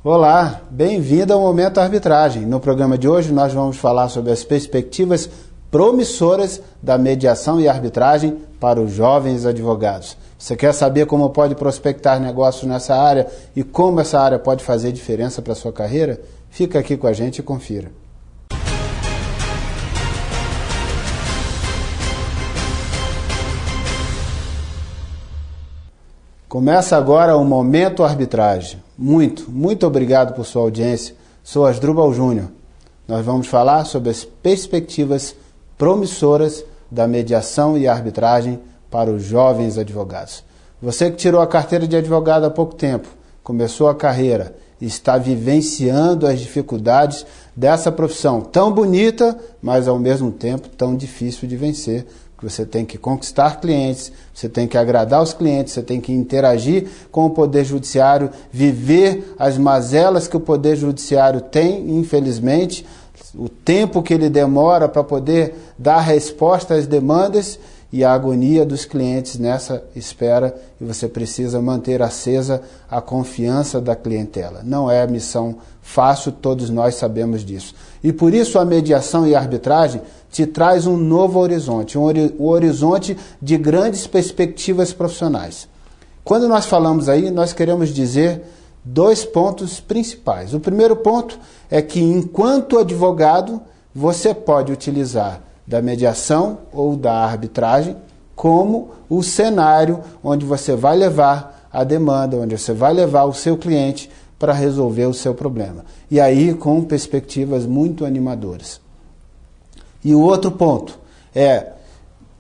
Olá, bem-vindo ao Momento Arbitragem. No programa de hoje nós vamos falar sobre as perspectivas promissoras da mediação e arbitragem para os jovens advogados. Você quer saber como pode prospectar negócios nessa área e como essa área pode fazer diferença para a sua carreira? Fica aqui com a gente e confira. Começa agora o Momento Arbitragem. Muito obrigado por sua audiência. Sou Asdrubal Júnior. Nós vamos falar sobre as perspectivas promissoras da mediação e arbitragem para os jovens advogados. Você que tirou a carteira de advogado há pouco tempo, começou a carreira e está vivenciando as dificuldades dessa profissão tão bonita, mas ao mesmo tempo tão difícil de vencer. Você tem que conquistar clientes, você tem que agradar os clientes, você tem que interagir com o Poder Judiciário, viver as mazelas que o Poder Judiciário tem, infelizmente, o tempo que ele demora para poder dar resposta às demandas e a agonia dos clientes nessa espera, e você precisa manter acesa a confiança da clientela. Não é missão fácil, todos nós sabemos disso. E por isso a mediação e a arbitragem te traz um novo horizonte, um horizonte de grandes perspectivas profissionais. Quando nós falamos aí, nós queremos dizer dois pontos principais. O primeiro ponto é que, enquanto advogado, você pode utilizar da mediação ou da arbitragem como o cenário onde você vai levar a demanda, onde você vai levar o seu cliente para resolver o seu problema. E aí com perspectivas muito animadoras. E o outro ponto é,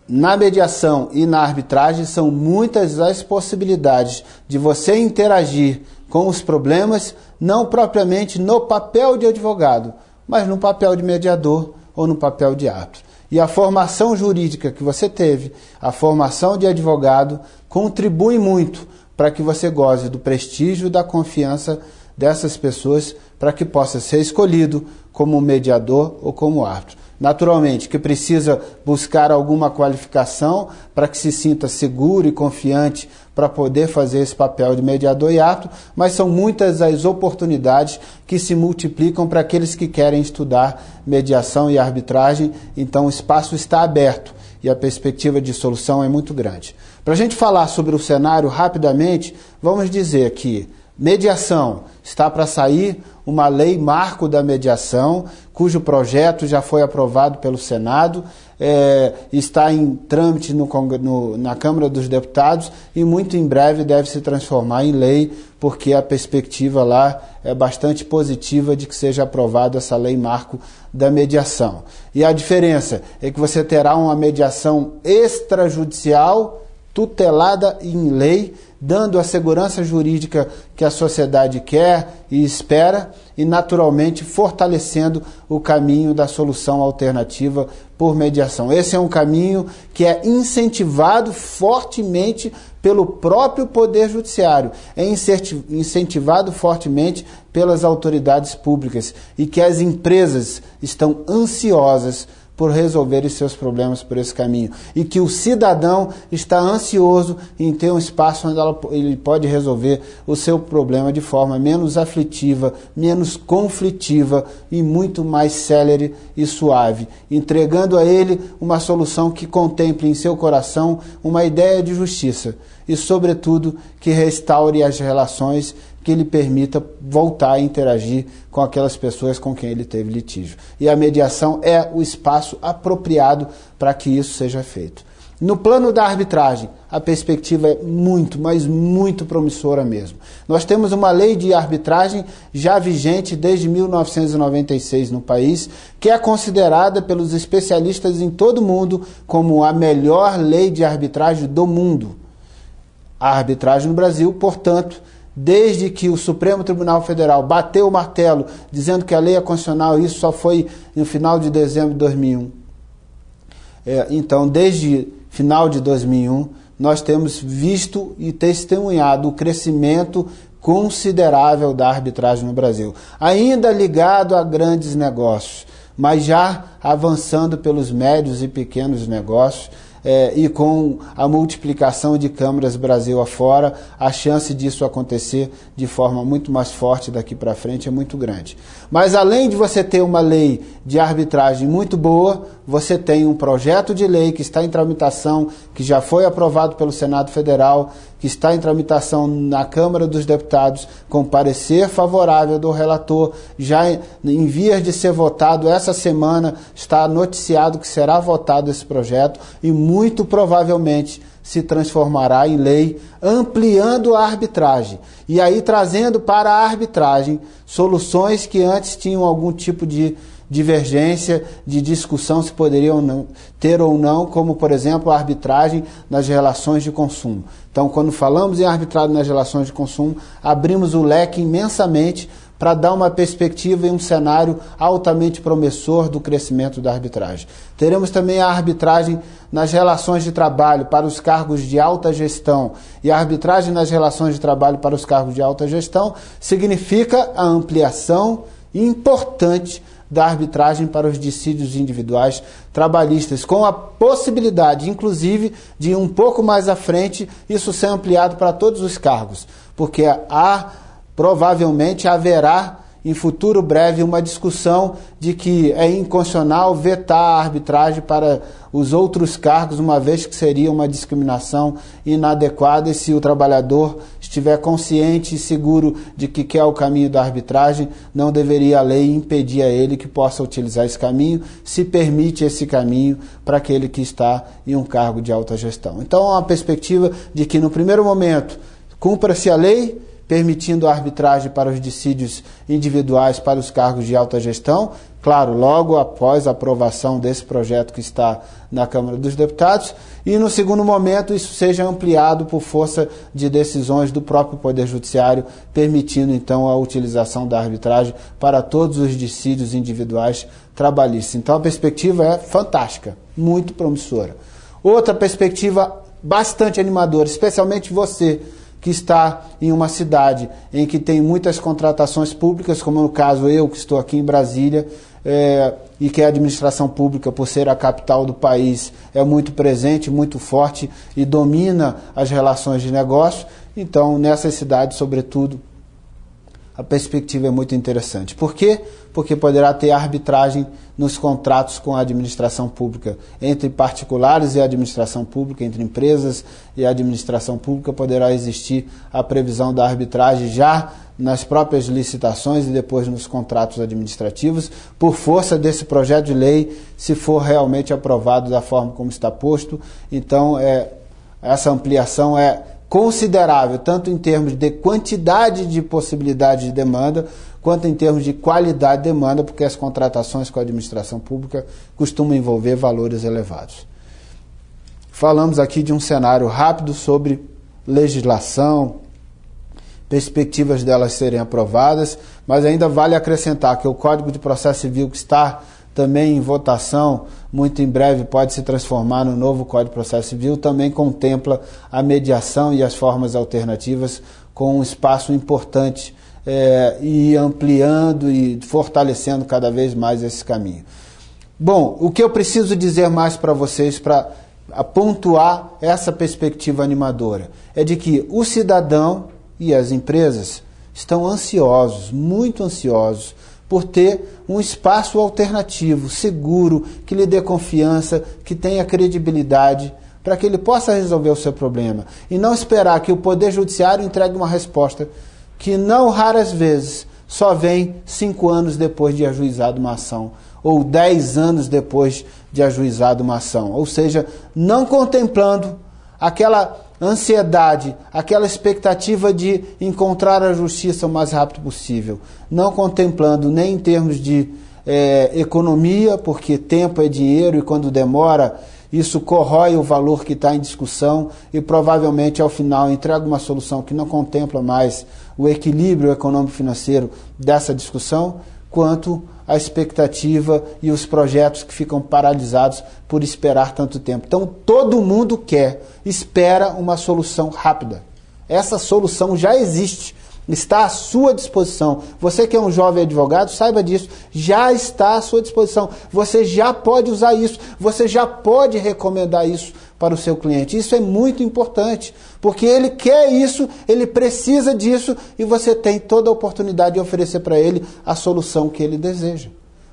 na mediação e na arbitragem são muitas as possibilidades de você interagir com os problemas, não propriamente no papel de advogado, mas no papel de mediador ou no papel de árbitro. E a formação jurídica que você teve, a formação de advogado, contribui muito para que você goze do prestígio e da confiança dessas pessoas para que possa ser escolhido como mediador ou como árbitro. Naturalmente, que precisa buscar alguma qualificação para que se sinta seguro e confiante para poder fazer esse papel de mediador e árbitro, mas são muitas as oportunidades que se multiplicam para aqueles que querem estudar mediação e arbitragem, então o espaço está aberto e a perspectiva de solução é muito grande. Para a gente falar sobre o cenário rapidamente, vamos dizer que mediação, está para sair uma lei marco da mediação, cujo projeto já foi aprovado pelo Senado, está em trâmite na Câmara dos Deputados e muito em breve deve se transformar em lei, porque a perspectiva lá é bastante positiva de que seja aprovada essa lei marco da mediação. E a diferença é que você terá uma mediação extrajudicial tutelada em lei, dando a segurança jurídica que a sociedade quer e espera e, naturalmente, fortalecendo o caminho da solução alternativa por mediação. Esse é um caminho que é incentivado fortemente pelo próprio Poder Judiciário, é incentivado fortemente pelas autoridades públicas e que as empresas estão ansiosas por resolver os seus problemas por esse caminho. E que o cidadão está ansioso em ter um espaço onde ele pode resolver o seu problema de forma menos aflitiva, menos conflitiva e muito mais célere e suave, entregando a ele uma solução que contemple em seu coração uma ideia de justiça e, sobretudo, que restaure as relações, que lhe permita voltar a interagir com aquelas pessoas com quem ele teve litígio. E a mediação é o espaço apropriado para que isso seja feito. No plano da arbitragem, a perspectiva é muito, mas muito promissora mesmo. Nós temos uma lei de arbitragem já vigente desde 1996 no país, que é considerada pelos especialistas em todo o mundo como a melhor lei de arbitragem do mundo. A arbitragem no Brasil, portanto, desde que o Supremo Tribunal Federal bateu o martelo dizendo que a lei é constitucional, isso só foi no final de dezembro de 2001. Então, desde final de 2001, nós temos visto e testemunhado o crescimento considerável da arbitragem no Brasil. Ainda ligado a grandes negócios, mas já avançando pelos médios e pequenos negócios. E com a multiplicação de câmaras Brasil afora, a chance disso acontecer de forma muito mais forte daqui para frente é muito grande. Mas além de você ter uma lei de arbitragem muito boa, você tem um projeto de lei que está em tramitação, que já foi aprovado pelo Senado Federal, que está em tramitação na Câmara dos Deputados, com parecer favorável do relator, já em vias de ser votado. Essa semana está noticiado que será votado esse projeto e muito provavelmente se transformará em lei, ampliando a arbitragem. E aí trazendo para a arbitragem soluções que antes tinham algum tipo de divergência, de discussão se poderiam ter ou não, como, por exemplo, a arbitragem nas relações de consumo. Então, quando falamos em arbitragem nas relações de consumo, abrimos o leque imensamente para dar uma perspectiva e um cenário altamente promissor do crescimento da arbitragem. Teremos também a arbitragem nas relações de trabalho para os cargos de alta gestão. E a arbitragem nas relações de trabalho para os cargos de alta gestão significa a ampliação importante da arbitragem para os dissídios individuais trabalhistas, com a possibilidade, inclusive, de um pouco mais à frente, isso ser ampliado para todos os cargos, porque provavelmente haverá em futuro breve uma discussão de que é inconstitucional vetar a arbitragem para os outros cargos, uma vez que seria uma discriminação inadequada, e se o trabalhador estiver consciente e seguro de que quer o caminho da arbitragem, não deveria a lei impedir a ele que possa utilizar esse caminho, se permite esse caminho para aquele que está em um cargo de alta gestão. Então, há uma perspectiva de que, no primeiro momento, cumpra-se a lei, permitindo a arbitragem para os dissídios individuais para os cargos de alta gestão, claro, logo após a aprovação desse projeto que está na Câmara dos Deputados, e no segundo momento isso seja ampliado por força de decisões do próprio Poder Judiciário, permitindo então a utilização da arbitragem para todos os dissídios individuais trabalhistas. Então a perspectiva é fantástica, muito promissora. Outra perspectiva bastante animadora, especialmente você que está em uma cidade em que tem muitas contratações públicas, como no caso eu, que estou aqui em Brasília, e que a administração pública, por ser a capital do país, é muito presente, muito forte e domina as relações de negócio. Então, nessas cidades, sobretudo, a perspectiva é muito interessante. Por quê? Porque poderá ter arbitragem nos contratos com a administração pública, entre particulares e a administração pública, entre empresas e a administração pública, poderá existir a previsão da arbitragem já nas próprias licitações e depois nos contratos administrativos, por força desse projeto de lei, se for realmente aprovado da forma como está posto. Então, essa ampliação é considerável, tanto em termos de quantidade de possibilidade de demanda, quanto em termos de qualidade de demanda, porque as contratações com a administração pública costumam envolver valores elevados. Falamos aqui de um cenário rápido sobre legislação, perspectivas delas serem aprovadas, mas ainda vale acrescentar que o Código de Processo Civil, que está também em votação, muito em breve pode se transformar no novo Código de Processo Civil, também contempla a mediação e as formas alternativas com um espaço importante e ampliando e fortalecendo cada vez mais esse caminho. Bom, o que eu preciso dizer mais para vocês para pontuar essa perspectiva animadora é de que o cidadão e as empresas estão ansiosos, muito ansiosos, por ter um espaço alternativo, seguro, que lhe dê confiança, que tenha credibilidade, para que ele possa resolver o seu problema. E não esperar que o Poder Judiciário entregue uma resposta que, não raras vezes, só vem 5 anos depois de ajuizada uma ação, ou 10 anos depois de ajuizada uma ação. Ou seja, não contemplando aquela ansiedade, aquela expectativa de encontrar a justiça o mais rápido possível, não contemplando nem em termos de economia, porque tempo é dinheiro e quando demora isso corrói o valor que está em discussão e provavelmente ao final entrega uma solução que não contempla mais o equilíbrio econômico-financeiro dessa discussão, quanto a expectativa e os projetos que ficam paralisados por esperar tanto tempo. Então, todo mundo espera uma solução rápida. Essa solução já existe está à sua disposição. Você que é um jovem advogado, saiba disso, já está à sua disposição. Você já pode usar isso, você já pode recomendar isso para o seu cliente. Isso é muito importante, porque ele quer isso, ele precisa disso e você tem toda a oportunidade de oferecer para ele a solução que ele deseja,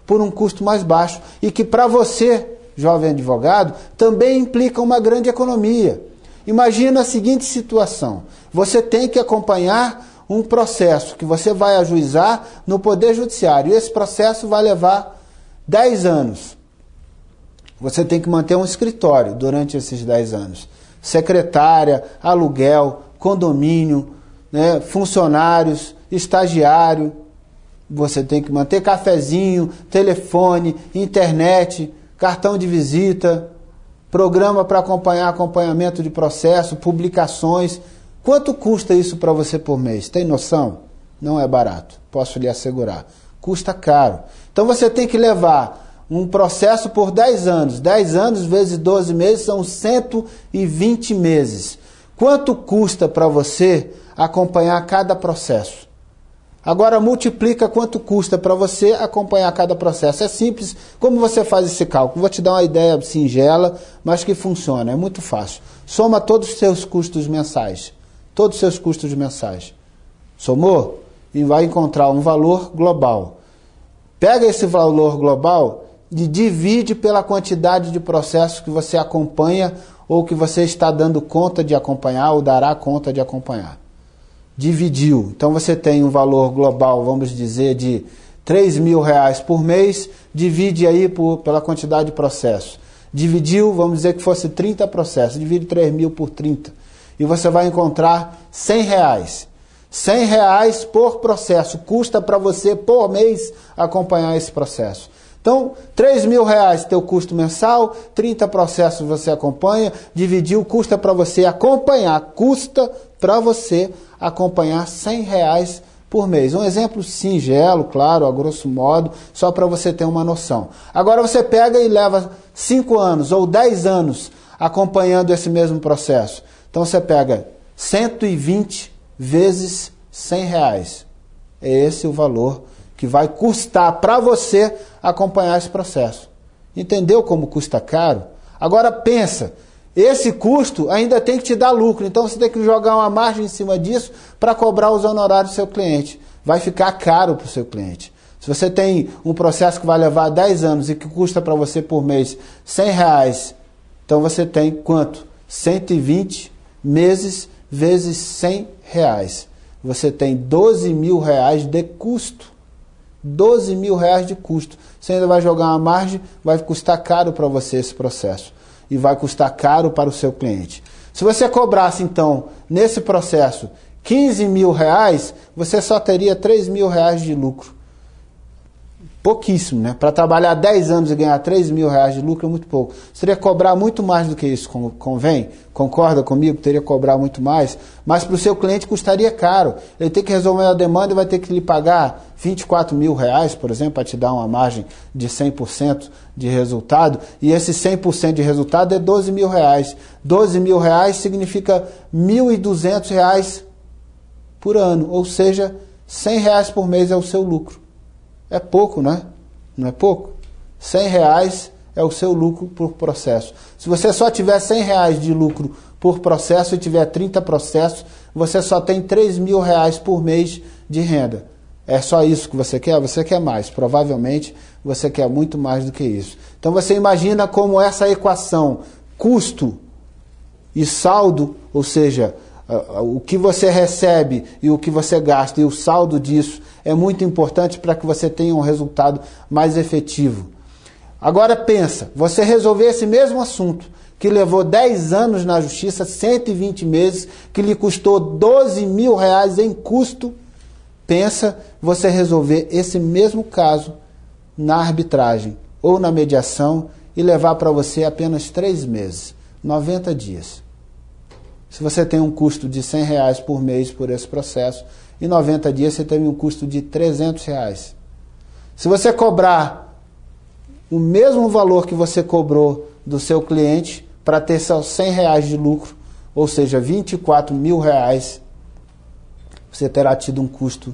por um custo mais baixo e que para você, jovem advogado, também implica uma grande economia. Imagina a seguinte situação: você tem que acompanhar um processo que você vai ajuizar no Poder Judiciário. E esse processo vai levar 10 anos. Você tem que manter um escritório durante esses 10 anos. Secretária, aluguel, condomínio, né, funcionários, estagiário. Você tem que manter cafezinho, telefone, internet, cartão de visita, programa para acompanhamento de processo, publicações. Quanto custa isso para você por mês? Tem noção? Não é barato, posso lhe assegurar. Custa caro. Então você tem que levar um processo por 10 anos. 10 anos vezes 12 meses são 120 meses. Quanto custa para você acompanhar cada processo? Agora multiplica quanto custa para você acompanhar cada processo. É simples. Como você faz esse cálculo? Vou te dar uma ideia singela, mas que funciona. É muito fácil. Soma todos os seus custos mensais. Todos os seus custos mensais. Somou? E vai encontrar um valor global. Pega esse valor global e divide pela quantidade de processos que você acompanha ou que você está dando conta de acompanhar ou dará conta de acompanhar. Dividiu. Então você tem um valor global, vamos dizer, de R$3.000 por mês, divide aí pela quantidade de processos. Dividiu, vamos dizer que fosse 30 processos, divide 3.000 por 30. E você vai encontrar R$100. R$100 por processo, custa para você por mês acompanhar esse processo. Então, R$3.000 teu custo mensal, 30 processos você acompanha, dividiu, custa para você acompanhar, custa para você acompanhar R$100 por mês. Um exemplo singelo, claro, a grosso modo, só para você ter uma noção. Agora você pega e leva 5 anos ou 10 anos acompanhando esse mesmo processo. Então você pega 120 vezes R$100. É esse o valor que vai custar para você acompanhar esse processo. Entendeu como custa caro? Agora pensa, esse custo ainda tem que te dar lucro, então você tem que jogar uma margem em cima disso para cobrar os honorários do seu cliente. Vai ficar caro para o seu cliente. Se você tem um processo que vai levar 10 anos e que custa para você por mês R$100, então você tem quanto? 120 meses vezes R$100. Você tem R$12.000 de custo. R$12.000 de custo. Você ainda vai jogar uma margem, vai custar caro para você esse processo. E vai custar caro para o seu cliente. Se você cobrasse, então, nesse processo, R$15.000, você só teria R$3.000 de lucro. Pouquíssimo, né? Para trabalhar 10 anos e ganhar R$3.000 de lucro é muito pouco. Você teria que cobrar muito mais do que isso, convém? Concorda comigo? Teria que cobrar muito mais. Mas para o seu cliente custaria caro. Ele tem que resolver a demanda e vai ter que lhe pagar R$24.000, por exemplo, para te dar uma margem de 100% de resultado. E esse 100% de resultado é R$12.000. R$12.000 significa R$1.200 por ano. Ou seja, R$100 por mês é o seu lucro. É pouco, né? Não é pouco? R$100 é o seu lucro por processo. Se você só tiver R$100 de lucro por processo e tiver 30 processos, você só tem R$3.000 por mês de renda. É só isso que você quer? Você quer mais. Provavelmente você quer muito mais do que isso. Então você imagina como essa equação custo e saldo, ou seja, o que você recebe e o que você gasta e o saldo disso é muito importante para que você tenha um resultado mais efetivo. Agora pensa, você resolver esse mesmo assunto, que levou 10 anos na justiça, 120 meses, que lhe custou R$12.000 em custo, pensa você resolver esse mesmo caso na arbitragem ou na mediação e levar para você apenas 3 meses, 90 dias. Se você tem um custo de R$100 por mês por esse processo, em 90 dias você tem um custo de R$300. Se você cobrar o mesmo valor que você cobrou do seu cliente para ter só R$100 de lucro, ou seja, R$24.000, você terá tido um custo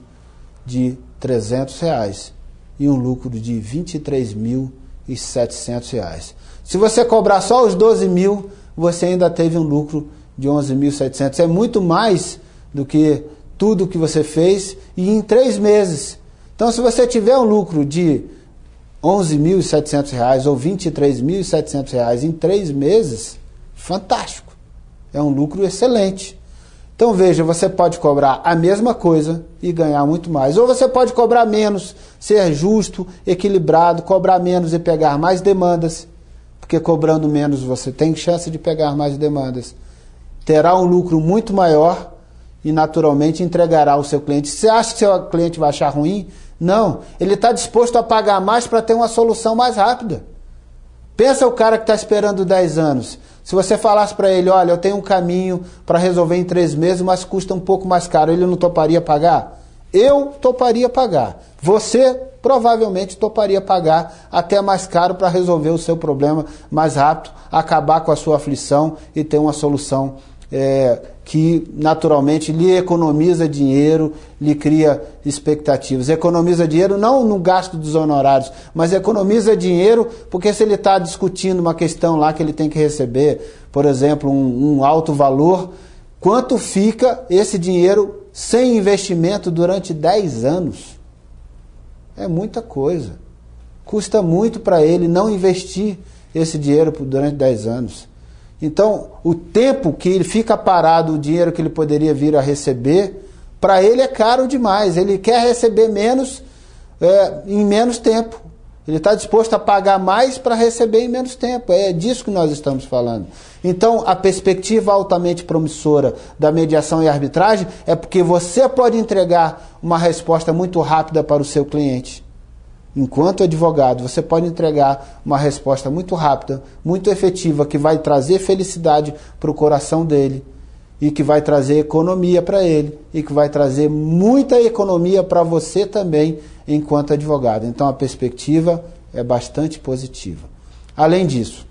de R$300 e um lucro de R$23.700. Se você cobrar só os 12 mil, você ainda teve um lucro de 11.700. É muito mais do que tudo que você fez e em 3 meses. Então, se você tiver um lucro de R$11.700 ou R$23.700 em 3 meses, fantástico. É um lucro excelente. Então veja, você pode cobrar a mesma coisa e ganhar muito mais. Ou você pode cobrar menos, ser justo, equilibrado, cobrar menos e pegar mais demandas. Porque cobrando menos você tem chance de pegar mais demandas. Terá um lucro muito maior e naturalmente entregará ao seu cliente. Você acha que seu cliente vai achar ruim? Não. Ele está disposto a pagar mais para ter uma solução mais rápida. Pensa o cara que está esperando 10 anos. Se você falasse para ele, olha, eu tenho um caminho para resolver em 3 meses, mas custa um pouco mais caro, ele não toparia pagar? Eu toparia pagar. Você provavelmente toparia pagar até mais caro para resolver o seu problema mais rápido, acabar com a sua aflição e ter uma solução que naturalmente lhe economiza dinheiro, lhe cria expectativas. Economiza dinheiro não no gasto dos honorários, mas economiza dinheiro porque se ele está discutindo uma questão lá que ele tem que receber, por exemplo, um alto valor, quanto fica esse dinheiro sem investimento durante 10 anos? É muita coisa. Custa muito para ele não investir esse dinheiro durante 10 anos. Então, o tempo que ele fica parado, o dinheiro que ele poderia vir a receber, para ele é caro demais. Ele quer receber menos em menos tempo. Ele está disposto a pagar mais para receber em menos tempo. É disso que nós estamos falando. Então, a perspectiva altamente promissora da mediação e arbitragem é porque você pode entregar uma resposta muito rápida para o seu cliente. Enquanto advogado, você pode entregar uma resposta muito rápida, muito efetiva, que vai trazer felicidade para o coração dele e que vai trazer economia para ele e que vai trazer muita economia para você também enquanto advogado. Então a perspectiva é bastante positiva. Além disso,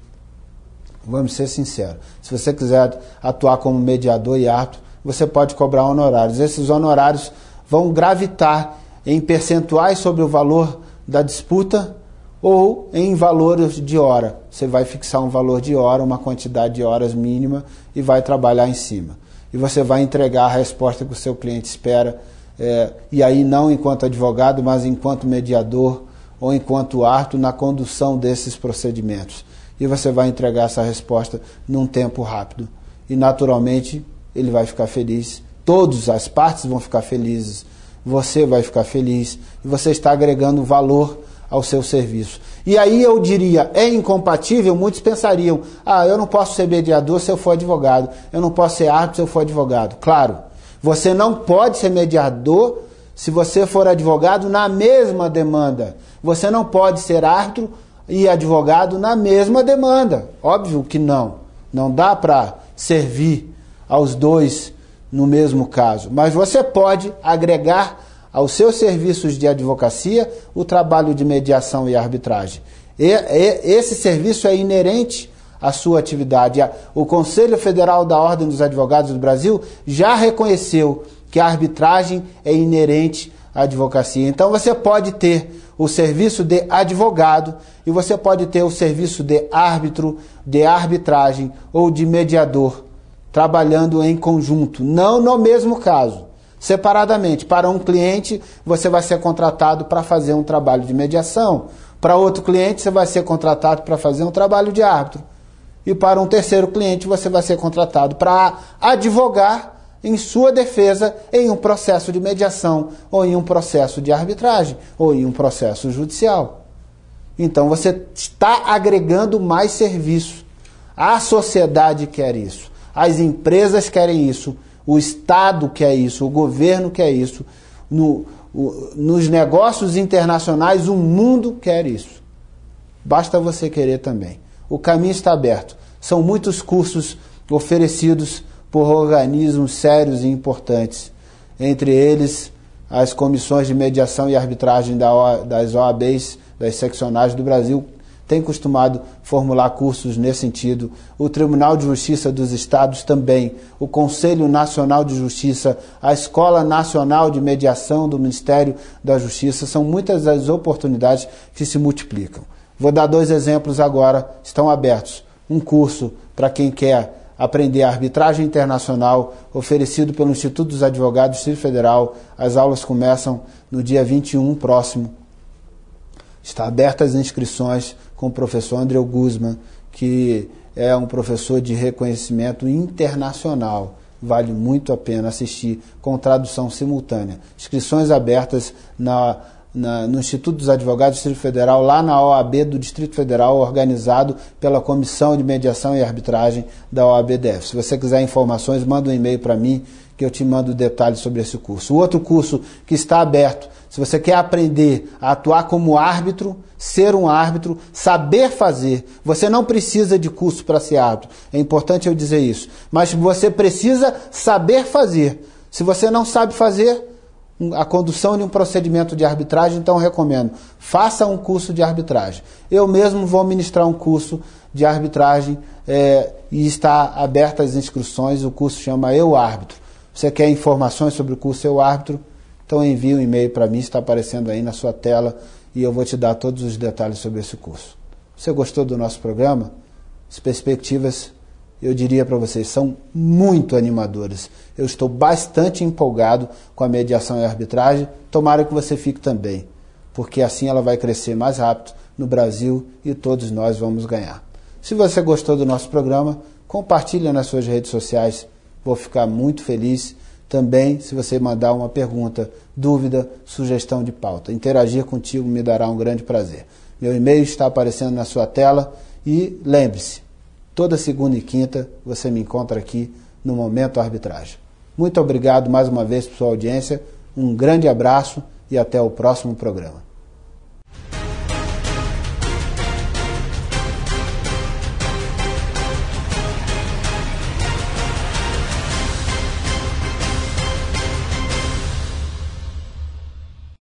vamos ser sinceros, se você quiser atuar como mediador e árbitro, você pode cobrar honorários. Esses honorários vão gravitar em percentuais sobre o valor da disputa ou em valores de hora. Você vai fixar um valor de hora, uma quantidade de horas mínima e vai trabalhar em cima. E você vai entregar a resposta que o seu cliente espera, e aí não enquanto advogado, mas enquanto mediador ou enquanto árbitro na condução desses procedimentos. E você vai entregar essa resposta num tempo rápido. E naturalmente ele vai ficar feliz, todas as partes vão ficar felizes, você vai ficar feliz e você está agregando valor ao seu serviço. E aí eu diria, é incompatível? Muitos pensariam, eu não posso ser mediador se eu for advogado, eu não posso ser árbitro se eu for advogado. Claro, você não pode ser mediador se você for advogado na mesma demanda. Você não pode ser árbitro e advogado na mesma demanda. Óbvio que não. Não dá para servir aos dois no mesmo caso, mas você pode agregar aos seus serviços de advocacia o trabalho de mediação e arbitragem. Esse serviço é inerente à sua atividade. O Conselho Federal da Ordem dos Advogados do Brasil já reconheceu que a arbitragem é inerente à advocacia. Então você pode ter o serviço de advogado e você pode ter o serviço de árbitro, de arbitragem ou de mediador, trabalhando em conjunto, não no mesmo caso, separadamente. Para um cliente, você vai ser contratado para fazer um trabalho de mediação. Para outro cliente, você vai ser contratado para fazer um trabalho de árbitro. E para um terceiro cliente, você vai ser contratado para advogar em sua defesa em um processo de mediação, ou em um processo de arbitragem, ou em um processo judicial. Então, você está agregando mais serviço. A sociedade quer isso. As empresas querem isso, o Estado quer isso, o governo quer isso, nos negócios internacionais o mundo quer isso. Basta você querer também. O caminho está aberto. São muitos cursos oferecidos por organismos sérios e importantes, entre eles as comissões de mediação e arbitragem das OABs, das seccionais do Brasil, tem costumado formular cursos nesse sentido, o Tribunal de Justiça dos Estados também, o Conselho Nacional de Justiça, a Escola Nacional de Mediação do Ministério da Justiça, são muitas as oportunidades que se multiplicam. Vou dar 2 exemplos agora, estão abertos. Um curso para quem quer aprender a arbitragem internacional, oferecido pelo Instituto dos Advogados do Distrito Federal. As aulas começam no dia 21 próximo. Está abertas as inscrições com o professor Andreu Guzman, que é um professor de reconhecimento internacional. Vale muito a pena assistir com tradução simultânea. Inscrições abertas no Instituto dos Advogados do Distrito Federal, lá na OAB do Distrito Federal, organizado pela Comissão de Mediação e Arbitragem da OAB-DF. Se você quiser informações, manda um e-mail para mim, que eu te mando detalhes sobre esse curso. O outro curso que está aberto, se você quer aprender a atuar como árbitro, ser um árbitro, saber fazer, você não precisa de curso para ser árbitro, é importante eu dizer isso, mas você precisa saber fazer. Se você não sabe fazer a condução de um procedimento de arbitragem, então eu recomendo, faça um curso de arbitragem. Eu mesmo vou ministrar um curso de arbitragem e está abertas as inscrições, o curso chama Eu Árbitro. Você quer informações sobre o curso Eu Árbitro? Então envie um e-mail para mim, está aparecendo aí na sua tela, e eu vou te dar todos os detalhes sobre esse curso. Você gostou do nosso programa? As perspectivas, eu diria para vocês, são muito animadoras. Eu estou bastante empolgado com a mediação e a arbitragem. Tomara que você fique também, porque assim ela vai crescer mais rápido no Brasil e todos nós vamos ganhar. Se você gostou do nosso programa, compartilhe nas suas redes sociais. Vou ficar muito feliz. Também, se você mandar uma pergunta, dúvida, sugestão de pauta. Interagir contigo me dará um grande prazer. Meu e-mail está aparecendo na sua tela e lembre-se, toda segunda e quinta você me encontra aqui no Momento Arbitragem. Muito obrigado mais uma vez por sua audiência, um grande abraço e até o próximo programa.